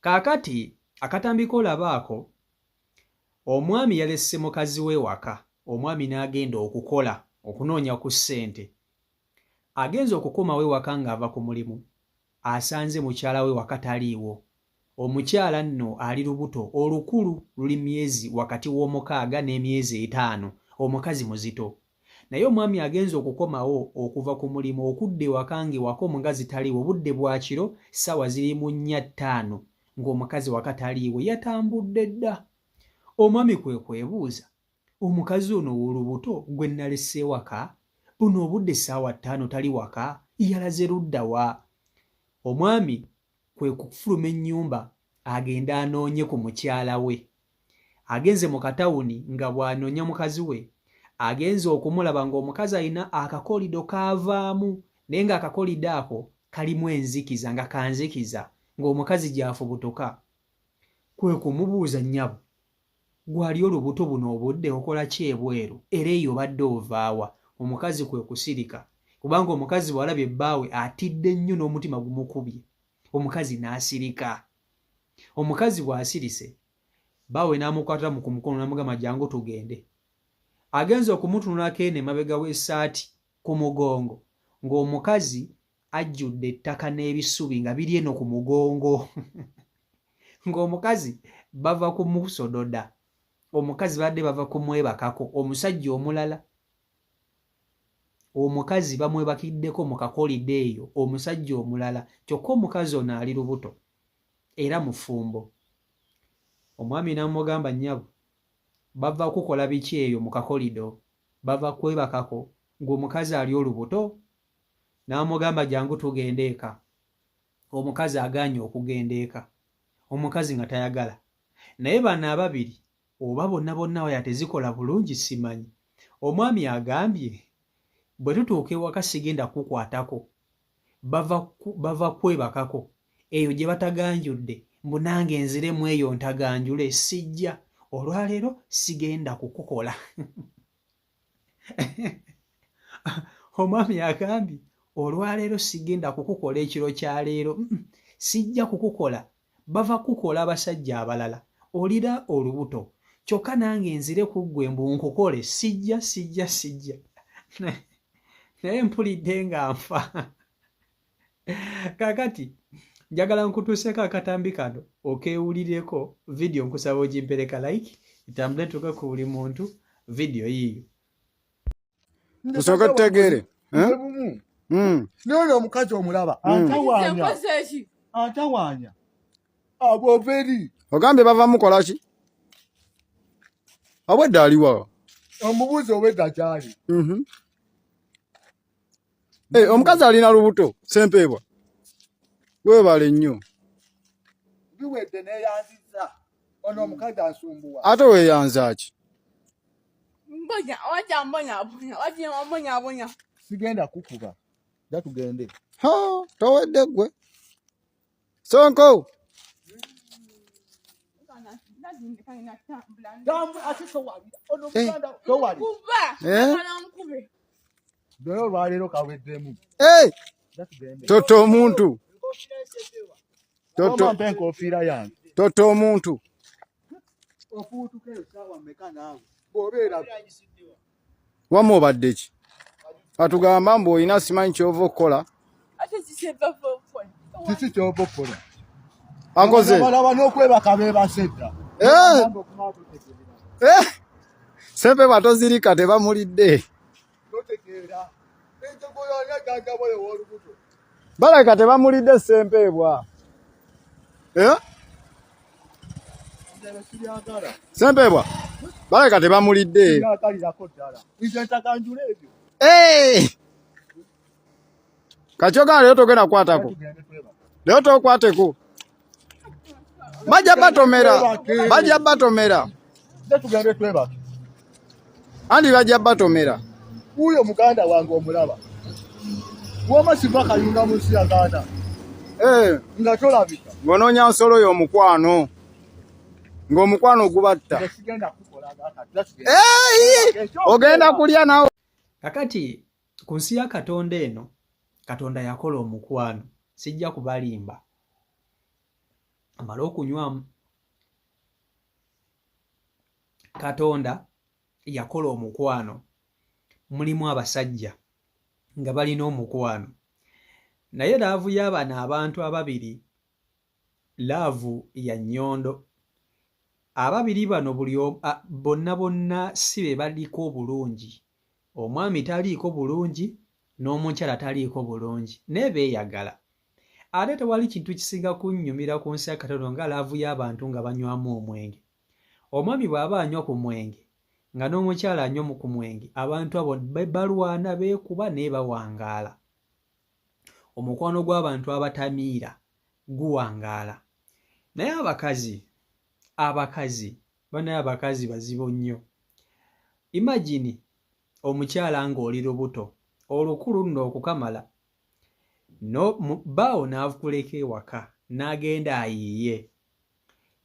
Kaakati akatambiko olabaako omwami yalesse mukazi we waka, omwami n'agenda okukola okunoonya ku ssente. Agenza okukoma we waka ng'ava ku mulimu, asanze mukyala we waka taliiwo. Omukyala nno ali lubuto olukulu, luli myezi wakati w'omukaaga n'emyezi 5, omukazi muzito. Naye omwami agenza okukomawo okuva ku mulimu okudda ewaka ng'ewaka omukazi taliiwo, budde bwa kiro ssaawa ziri mu 4-5 ng'omukazi waka taliiwo, yatambudde dda. Omwami kwe kwebuuza, omukazi ono ow'olubuto gwe nalese ewaka, buno obudde ssaawa 5 tali waka, yalaze ludda wa? Omwami kwe kufuluma ennyumba agenda anoonye ku mukyala we. Agenze mu katawuni nga bw'anoonya mukazi we, agenze okumulaba ng'omukazi alina akakolido kaavaamu, naye ng'akakolido ako kalimu enzikiza nga kanzikiza, ng'omukazi gy'afubutuka. Kwe kumubuuza, nnyabo, gwali olubuto buno obudde okola ki ebweru era eyo obadde ovaawa? Omukazi kwe kusirika, kubanga omukazi bw'alabye ebbaawe atidde nnyo n'omutima gumukubye. Omukazi n'asirika. Omukazi bw'asirise, bbaawe n'amukwata mu kumukono n'amugamba jangu tugende. Agenza okumutunulako eno emabega w'essaati ku mugongo, ng'omukazi ajjudde ettaka n'ebisubi nga biri eno ku mugongo. Ng'omukazi bava kumusododa, omukazi badde bava kumwebakako, omusajja omulala. Omukazi bamwebakiddeko mu kakolido eyo, omusajja omulala, kyokka omukazi ono ali lubuto era mufumbo. Omwami n'amugamba, nnyabo, bava kukola biki eyo mu kakolido? Bava kwebakako, ng'omukazi ali olubuto. N'amugamba jangu tugende eka. Omukazi agaanye okugenda eka, omukazi nga tayagala. Naye bano ababiri oba bonna bonna waya tezikola bulungi simanyi. Omwami agambye, bwe tutuuka ewaka sigenda kukwatako, bava kwebakako, eyo gye bataganjudde, mbu nange nziremu eyo ntaganjule, sijja, olwaleero sigenda kukukola. Omwami agambye, olwaleero sigenda kukukola ekiro kya leero, sijja kukukola, bava kukola abasajja abalala, olira olubuto, kyokka nange nzire ku ggwe mbu nkukole, sijja. Naye mpulidde nga nfa. Kaakati njagala nkutuuseko akatambi kano okeewulireko vidiyo, nkusaba ogimpereka like, itambule tuke ku buli muntu vidiyo yiyo. Kusooka tutegeere. N'ono omukazi omulaba antawaanya aboveri ogambye bava mukola ki? Obwedda aliwa? omubuuzi obwedda kyali. Omukazi alina lubuto Ssempeebwa, weebale nnyo. Biwedde neeyanziza ono omukazi asumbuwa. Ate weeyanza ki? Mbonya. Sigenda kukuba, ja tugende. Towedde ggwe Sonko. Dore olwaleero kaweddemu. Toto omuntu. Mpa enkofiira yange. Toto omuntu. Ofuutuka essaawa mmeka naawe? Bw'obeera Wamma obadde ki? Atugamba mbu olina simanyi ky'ova okukola. kiki ky'ova okukola? Akoze. Abalaba n'okwebaka beebase dda. Ssempeebwa tozirika tebamulidde. Totegeera. Entogo yonna jjajja bwe ow'olubuto. Balabika tebamulidde Ssempeebwa. Ssempeebwa balabika tebamulidde. Naakalirako ddala. Nze ntaganjula ebyo. Kakyogana leero togenda kukwatako. Leero tokwateko. Bajja batomera. Tugende twebake. Andi bajja batomera. Wuuyo muganda wange omulaba. W'amasiba kayunga mu nsi ya Uganda. Nga tolabika. Ng'onoonya nsolo y'omukwano. Ng'omukwano gubatta. Sigenda kukola ogenda kulya nawe. Kakati ku nsi ya Katonda eno, Katonda yakola omukwano, sijja kubalimba. amale okunywamu. Katonda yakola omukwano, mulimu abasajja nga balina omukwano, naye laavu y'abano abantu ababiri laavu ya nnyondo. Ababiri bano bonna si be baliko obulungi. Omwami taliiko bulungi n'omukyala taliiko bulungi, naye beeyagala. Ate tewali kintu kisinga kunnyumira ku nsi ya Katonda nga laavu y'abantu nga banywamu omwenge. Omwami bw'aba anywa ku mwenge nga n'omukyala anywa ku mwenge, abantu abo balwana, beekuba naye bawangaala. Omukwano gw'abantu abatamiira guwangaala. Naye abakazi banaye abakazi bazibu nnyo. Imagine omukyala ng'oli lubuto, olukulu nno okukamala, bbaawo n'akuleka ewaka n'agenda ayiiye,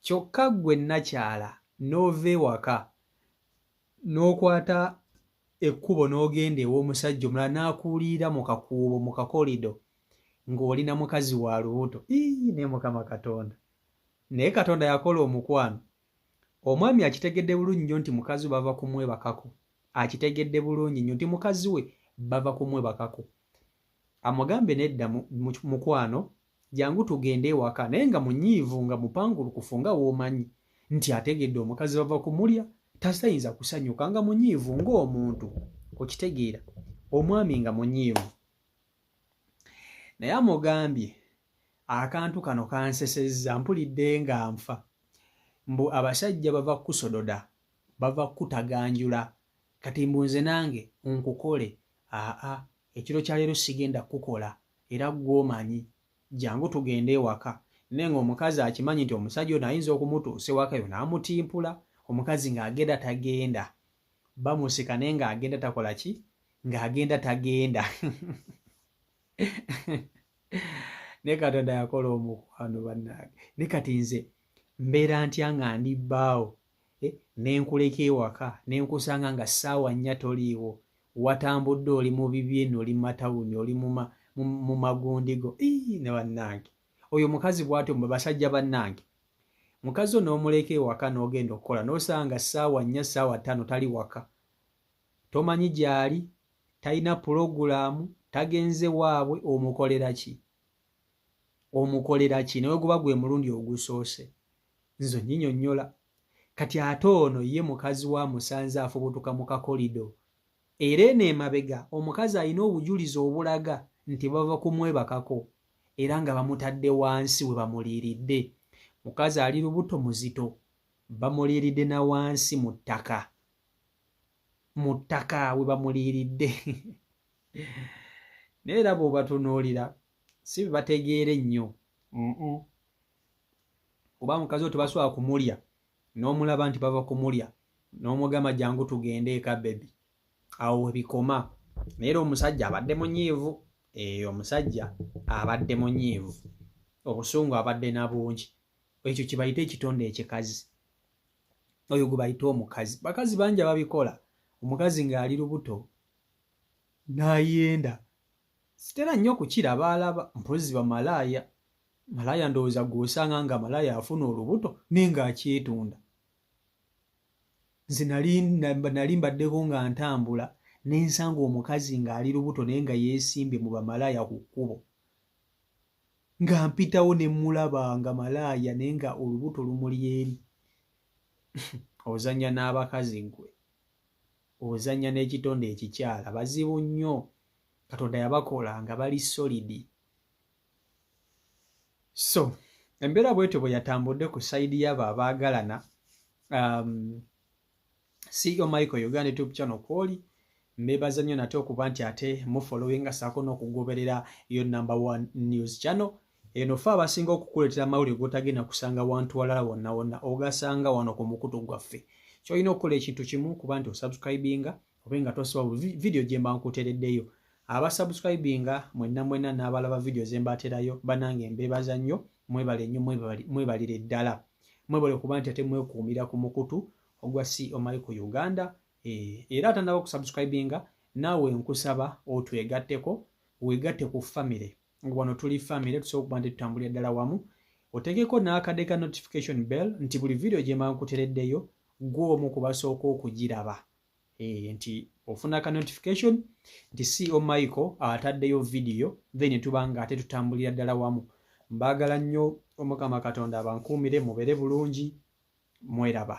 kyokka ggwe nakyala n'ova ewaka n'okwata ekkubo n'ogenda ew'omusajja omulala n'akuulira mu kakuubo mu kakolido ng'olina mukazi wa lubuto. Ne Mukama Katonda. Naye Katonda yakola omukwano. Omwami akitegedde bulungi nnyo nti mukazi we bava kumwebakako. Akitegedde bulungi nnyo nti mukazi we bava kumwebakako. Amugambe nedda mukwano, jangu tugende ewaka, naye nga munyiivu, nga mupangulukufu nga w'omanyi nti ategedde omukazi bava kumulya, tasayinza kusanyuka, nga munyiivu ng'omuntu. Okitegeera, omwami nga munyiivu. Naye amugambye, akantu kano kansesezza, mpulidde nga nfa. Mbu abasajja bava kusododa, bava kutaganjula, kati mbu nze nange nkukole. Ekiro kya leero sigenda kukola, era gw'omanyi, jangu tugende ewaka. Naye ng'omukazi akimanyi nti omusajja ono ayinza okumutuusa ewaka yo n'amutimpula. Omukazi ng'agenda tagenda, bamusika naye ng'agenda takola ki? Ng'agenda tagenda. Ne Katonda yakola omukwano bannange. Ne kati nze mbeera ntya nga ndi bbaawo, ne nkuleka ewaka, ne nkusanga nga ssaawa 4 toliiwo, watambudde, oli mu bibyeno, oli mu matawuni, oli mu magundigo. Ne bannange, oyo mukazi bw'atyo mwe basajja bannange. Mukazi onoomuleka ewaka n'ogenda okukola, n'osanga ssaawa 4 ssaawa 5 tali waka. Tomanyi gy'ali, talina pulogulaamu, tagenze waabwe. Omukolera ki? Omukolera ki? Nawe guba gwe mulundi ogusoose. Nzo nyinyonnyola. Kati ate ono ye mukazi wa musanze afubutuka mu kakolido. Era eno emabega omukazi alina obujulizi obulaga nti bava kumwebakako, era nga bamutadde wansi we bamuliiridde. Mukazi ali lubuto muzito, bamuliiridde na wansi mu ttaka. Mu ttaka we bamuliiridde. Naye era bw'obatunuulira si bategeere nnyo. Oba mukazi we tebasobola kumulya, n'omulaba nti bava kumulya, n'omugamba jangu tugende eka bebi. Awo we bikoma. Naye era omusajja abadde munyiivu. Omusajja abadde munyiivu. Obusungu abadde na bungi. Ekyo kye bayita ekitonde ekikazi. Oyo gwe bayita omukazi. Bakazi bangi ababikola. Omukazi ng'ali lubuto n'ayenda. Sitera nnyo kukiraba alaba mpozi bamalaaya. Malaaya ndowooza gw'osanga nga malaaya afuna olubuto naye ng'akyetunda. Nze nali mbaddeko nga ntambula ne nsanga omukazi ng'ali lubuto naye nga yeesimbye mu bamalaaya ku kkubo. Nga mpitawo ne mulaba nga malaaya naye nga olubuto lumuli eri. Ozannya n'abakazi gwe. Ozannya n'ekitonde ekikyala. Bazibu nnyo. Katonda yabakola nga bali solidi. So, embeera bwetyo bwe yatambudde ku sayidi y'abo abaagalana. CEO Michael Uganda YouTube channel kwoli. Mbebaza nnyo nate okuba nti ate mufollowinga saako n'okugoberera yo #1 news channel. Eno fe abasinga okukuleetera amawulire g'otagenda kusanga wantu walala wonna wonna, ogasanga wano ku mukutu gwaffe. Ky'olina okukola ekintu kimu kuba nti osubscribinga oba nga tosobola video gye mba nkuteereddeyo. Abasubscribinga mwenna n'abalaba video ze mbaaterayo banange mbebaza nnyo, mwebale nnyo, mwebalire ddala. Mwebale kuba nti ate mwekuumira ku mukutu ogwa CEO Michael Uganda. Era atanaba okusubscribinga naawe nkusaba otwegatteko, weegatte ku family. Wano tuli family, tusobola okuba nti tutambulira ddala wamu. otegeko n'akadde ka notification bell nti buli video gye mba nkutereddeyo gwe omu ku basooka okugiraba. Nti ofuna ka notification nti CEO Michael ataddeyo video then tuba nga ate tutambulira ddala wamu. Mbaagala nnyo Omukama Katonda abankuumire mubeere bulungi mweraba.